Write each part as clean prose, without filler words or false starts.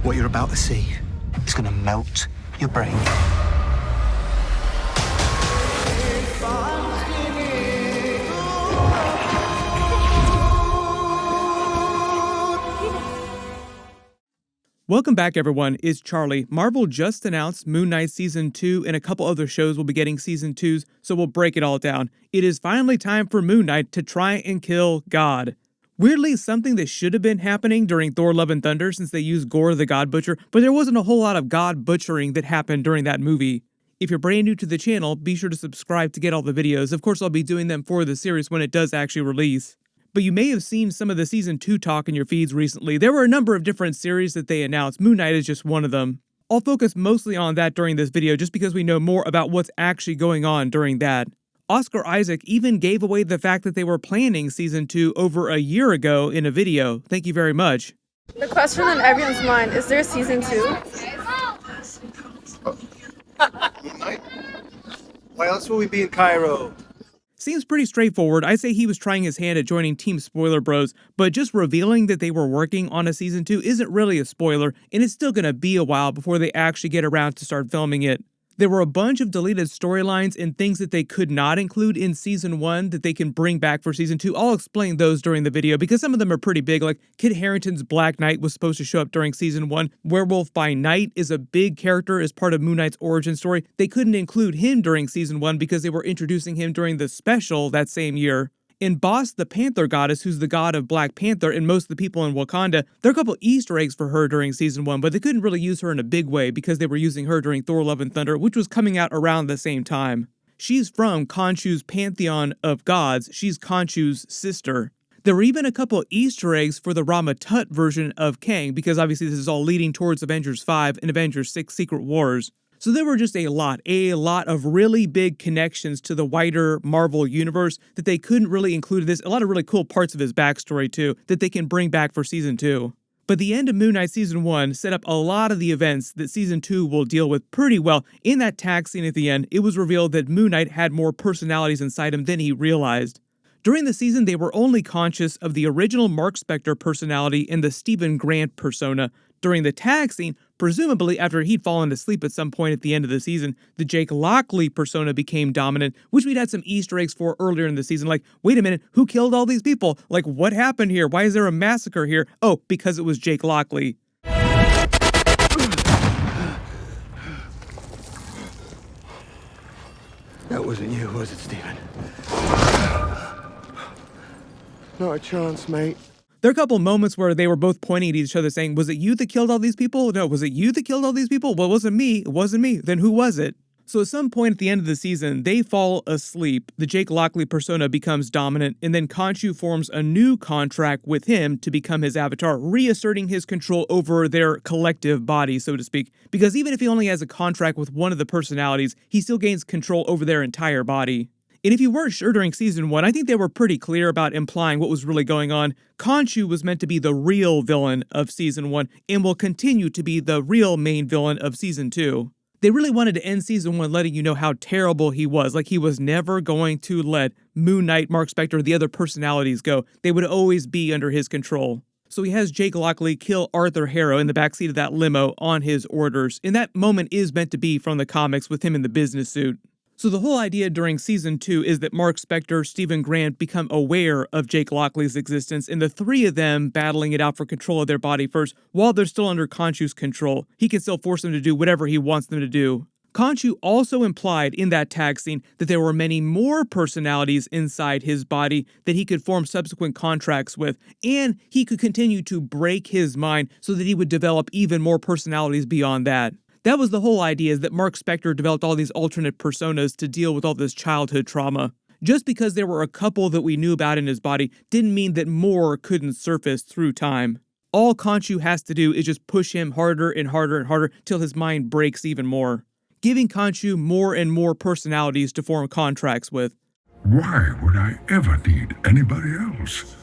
What you're about to see is gonna melt your brain. Welcome back, everyone. It's Charlie. Marvel just announced Moon Knight Season 2 and a couple other shows will be getting Season 2s, so we'll break it all down. It is finally time for Moon Knight to try and kill God. Weirdly, something that should have been happening during Thor Love and Thunder since they used Gore the God Butcher, but there wasn't a whole lot of God butchering that happened during that movie. If you're brand new to the channel, be sure to subscribe to get all the videos. Of course, I'll be doing them for the series when it does actually release. But you may have seen some of the Season 2 talk in your feeds recently. There were a number of different series that they announced. Moon Knight is just one of them. I'll focus mostly on that during this video just because we know more about what's actually going on during that. Oscar Isaac even gave away the fact that they were planning Season 2 over a year ago in a video. Thank you very much. The question on everyone's mind, is there Season 2? Moon Knight? Why else will we be in Cairo? Seems pretty straightforward. I say he was trying his hand at joining Team Spoiler Bros, but just revealing that they were working on a Season 2 isn't really a spoiler, and it's still gonna be a while before they actually get around to start filming it. There were a bunch of deleted storylines and things that they could not include in Season 1 that they can bring back for Season 2. I'll explain those during the video because some of them are pretty big, like Kit Harington's Black Knight was supposed to show up during Season 1. Werewolf by Night is a big character as part of Moon Knight's origin story. They couldn't include him during Season 1 because they were introducing him during the special that same year. In Bast, the Panther goddess, who's the god of Black Panther and most of the people in Wakanda, there are a couple Easter eggs for her during Season 1, but they couldn't really use her in a big way because they were using her during Thor Love and Thunder, which was coming out around the same time. She's from Khonshu's pantheon of gods. She's Khonshu's sister. There were even a couple Easter eggs for the Rama-Tut version of Kang, because obviously this is all leading towards Avengers 5 and Avengers 6 Secret Wars. So there were just a lot of really big connections to the wider Marvel universe that they couldn't really include in this. A lot of really cool parts of his backstory too that they can bring back for Season 2. But the end of Moon Knight Season 1 set up a lot of the events that Season 2 will deal with pretty well. In that tag scene at the end, it was revealed that Moon Knight had more personalities inside him than he realized. During the season, they were only conscious of the original Mark Spector personality and the Stephen Grant persona. During the tag scene, presumably after he'd fallen asleep at some point at the end of the season, the Jake Lockley persona became dominant, which we'd had some Easter eggs for earlier in the season, like, wait a minute, who killed all these people? Like, what happened here? Why is there a massacre here? Oh, because it was Jake Lockley. That wasn't you, was it, Stephen? Not a chance, mate. There are a couple moments where they were both pointing at each other saying, was it you that killed all these people? No, was it you that killed all these people? Well, it wasn't me. It wasn't me. Then who was it? So at some point at the end of the season, they fall asleep. The Jake Lockley persona becomes dominant, and then Khonshu forms a new contract with him to become his avatar, reasserting his control over their collective body, so to speak. Because even if he only has a contract with one of the personalities, he still gains control over their entire body. And if you weren't sure during Season 1, I think they were pretty clear about implying what was really going on. Khonshu was meant to be the real villain of Season 1 and will continue to be the real main villain of Season 2. They really wanted to end Season 1 letting you know how terrible he was, like he was never going to let Moon Knight, Mark Spector, the other personalities go. They would always be under his control. So he has Jake Lockley kill Arthur Harrow in the backseat of that limo on his orders, and that moment is meant to be from the comics with him in the business suit. So the whole idea during Season 2 is that Mark Spector, Stephen Grant become aware of Jake Lockley's existence, and the three of them battling it out for control of their body first, while they're still under Khonshu's control. He can still force them to do whatever he wants them to do. Khonshu also implied in that tag scene that there were many more personalities inside his body that he could form subsequent contracts with, and he could continue to break his mind so that he would develop even more personalities beyond that. That was the whole idea, is that Mark Spector developed all these alternate personas to deal with all this childhood trauma. Just because there were a couple that we knew about in his body didn't mean that more couldn't surface through time. All Khonshu has to do is just push him harder and harder and harder till his mind breaks even more, giving Khonshu more and more personalities to form contracts with. Why would I ever need anybody else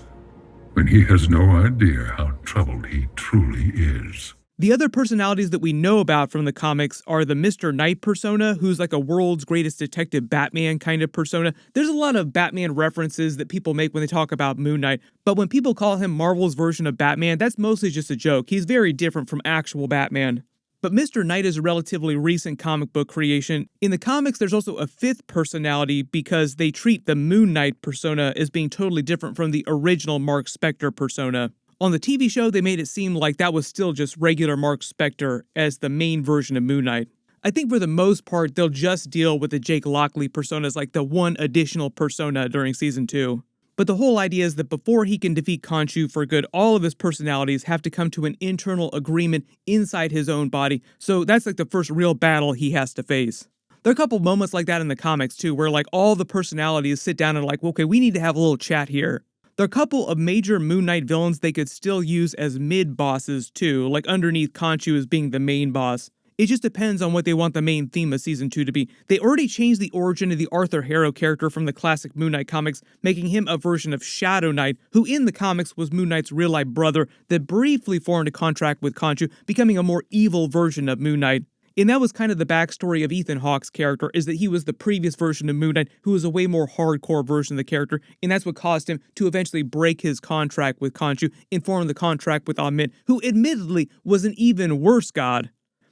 when he has no idea how troubled he truly is? The other personalities that we know about from the comics are the Mr. Knight persona, who's like a world's greatest detective Batman kind of persona. There's a lot of Batman references that people make when they talk about Moon Knight, but when people call him Marvel's version of Batman, that's mostly just a joke. He's very different from actual Batman. But Mr. Knight is a relatively recent comic book creation. In the comics, there's also a fifth personality because they treat the Moon Knight persona as being totally different from the original Mark Spector persona. On the TV show, they made it seem like that was still just regular Mark Spector as the main version of Moon Knight. I think for the most part, they'll just deal with the Jake Lockley persona as like the one additional persona during season 2. But the whole idea is that before he can defeat Khonshu for good, all of his personalities have to come to an internal agreement inside his own body, so that's like the first real battle he has to face. There are a couple moments like that in the comics too, where like all the personalities sit down and like, okay, we need to have a little chat here. There are a couple of major Moon Knight villains they could still use as mid-bosses too, like underneath Khonshu as being the main boss. It just depends on what they want the main theme of Season 2 to be. They already changed the origin of the Arthur Harrow character from the classic Moon Knight comics, making him a version of Shadow Knight, who in the comics was Moon Knight's real-life brother that briefly formed a contract with Khonshu, becoming a more evil version of Moon Knight. And that was kind of the backstory of Ethan Hawke's character, is that he was the previous version of Moon Knight, who was a way more hardcore version of the character, and that's what caused him to eventually break his contract with Khonshu and form the contract with Amit, who admittedly was an even worse god.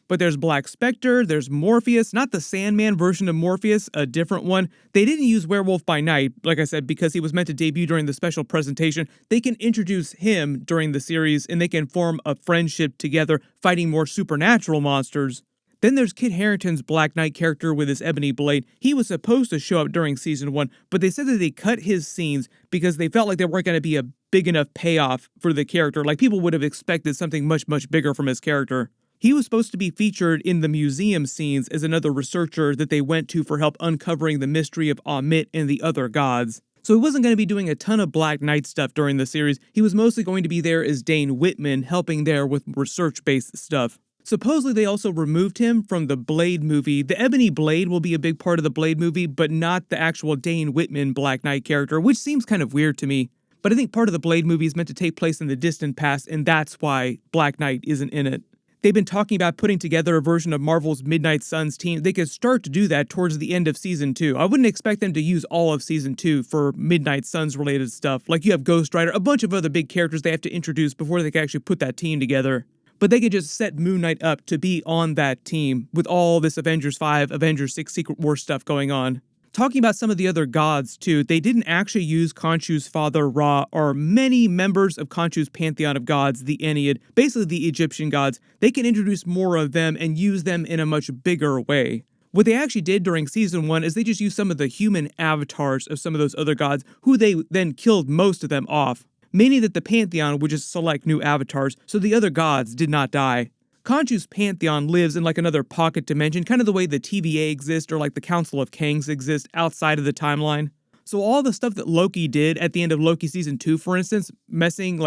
But there's Black Spectre, there's Morpheus, not the Sandman version of Morpheus, a different one. They didn't use Werewolf by Night, like I said, because he was meant to debut during the special presentation. They can introduce him during the series, and they can form a friendship together, fighting more supernatural monsters. Then there's Kit Harington's Black Knight character with his ebony blade. He was supposed to show up during season 1, but they said that they cut his scenes because they felt like there weren't going to be a big enough payoff for the character. Like people would have expected something much, much bigger from his character. He was supposed to be featured in the museum scenes as another researcher that they went to for help uncovering the mystery of Amit and the other gods. So he wasn't going to be doing a ton of Black Knight stuff during the series. He was mostly going to be there as Dane Whitman, helping there with research-based stuff. Supposedly they also removed him from the Blade movie. The Ebony Blade will be a big part of the Blade movie, but not the actual Dane Whitman Black Knight character, which seems kind of weird to me. But I think part of the Blade movie is meant to take place in the distant past, and that's why Black Knight isn't in it. They've been talking about putting together a version of Marvel's Midnight Suns team. They could start to do that towards the end of Season 2. I wouldn't expect them to use all of Season 2 for Midnight Suns related stuff. Like you have Ghost Rider, a bunch of other big characters they have to introduce before they can actually put that team together. But they could just set Moon Knight up to be on that team with all this Avengers 5, Avengers 6 Secret War stuff going on. Talking about some of the other gods too, they didn't actually use Khonshu's father Ra or many members of Khonshu's pantheon of gods, the Ennead, basically the Egyptian gods. They can introduce more of them and use them in a much bigger way. What they actually did during season 1 is they just used some of the human avatars of some of those other gods, who they then killed most of them off. Meaning that the Pantheon would just select new avatars, so the other gods did not die. Khonshu's Pantheon lives in like another pocket dimension, kind of the way the TVA exists or like the Council of Kangs exist outside of the timeline. So all the stuff that Loki did at the end of Loki season 2, for instance, repairing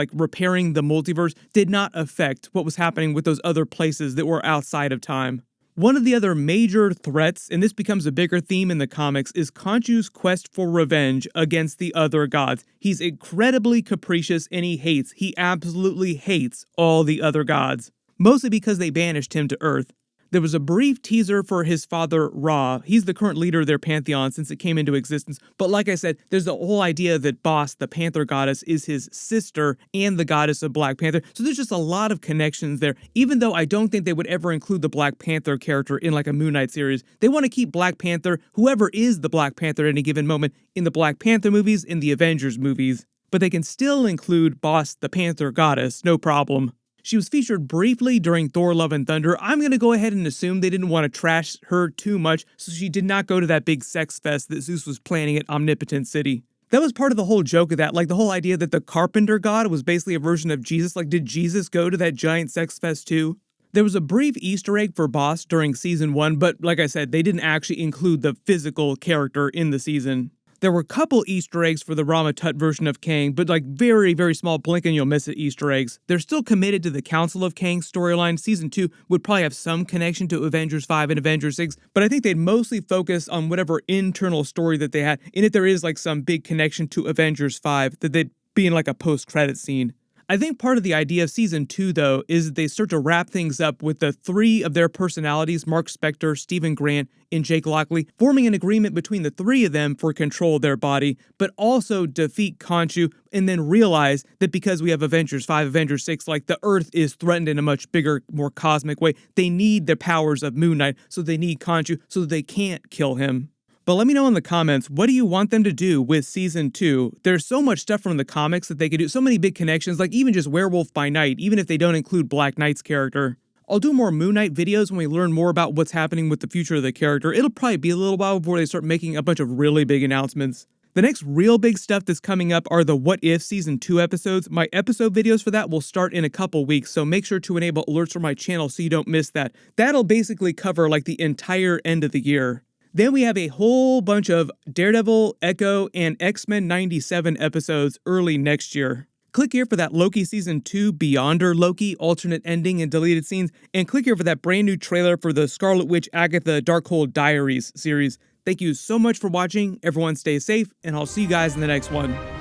the multiverse, did not affect what was happening with those other places that were outside of time. One of the other major threats, and this becomes a bigger theme in the comics, is Khonshu's quest for revenge against the other gods. He's incredibly capricious and he absolutely hates all the other gods. Mostly because they banished him to Earth. There was a brief teaser for his father, Ra. He's the current leader of their pantheon since it came into existence. But like I said, there's the whole idea that Bast, the Panther goddess, is his sister and the goddess of Black Panther. So there's just a lot of connections there. Even though I don't think they would ever include the Black Panther character in like a Moon Knight series. They want to keep Black Panther, whoever is the Black Panther at any given moment, in the Black Panther movies, in the Avengers movies. But they can still include Bast, the Panther goddess, no problem. She was featured briefly during Thor Love and Thunder. I'm going to go ahead and assume they didn't want to trash her too much, so she did not go to that big sex fest that Zeus was planning at Omnipotent City. That was part of the whole joke of that, like the whole idea that the carpenter god was basically a version of Jesus. Like, did Jesus go to that giant sex fest too? There was a brief Easter egg for Bast during season 1, but like I said, they didn't actually include the physical character in the season. There were a couple Easter eggs for the Rama-Tut version of Kang, but like very, very small blink and you'll miss it Easter eggs. They're still committed to the Council of Kang storyline. Season 2 would probably have some connection to Avengers 5 and Avengers 6, but I think they'd mostly focus on whatever internal story that they had. And if there is like some big connection to Avengers 5, that they'd be in like a post-credit scene. I think part of the idea of season 2, though, is that they start to wrap things up with the 3 of their personalities, Mark Spector, Stephen Grant, and Jake Lockley, forming an agreement between the 3 of them for control of their body, but also defeat Khonshu, and then realize that because we have Avengers 5, Avengers 6, like the Earth is threatened in a much bigger, more cosmic way, they need the powers of Moon Knight, so they need Khonshu, so they can't kill him. But let me know in the comments, what do you want them to do with season 2? There's so much stuff from the comics that they could do, so many big connections, like even just Werewolf by Night, even if they don't include Black Knight's character. I'll do more Moon Knight videos when we learn more about what's happening with the future of the character. It'll probably be a little while before they start making a bunch of really big announcements. The next real big stuff that's coming up are the What If Season 2 episodes. My episode videos for that will start in a couple weeks, so make sure to enable alerts for my channel so you don't miss that. That'll basically cover like the entire end of the year. Then we have a whole bunch of Daredevil, Echo, and X-Men 97 episodes early next year. Click here for that Loki Season 2 Beyonder Loki alternate ending and deleted scenes, and click here for that brand new trailer for the Scarlet Witch Agatha Darkhold Diaries series. Thank you so much for watching, everyone stay safe, and I'll see you guys in the next one.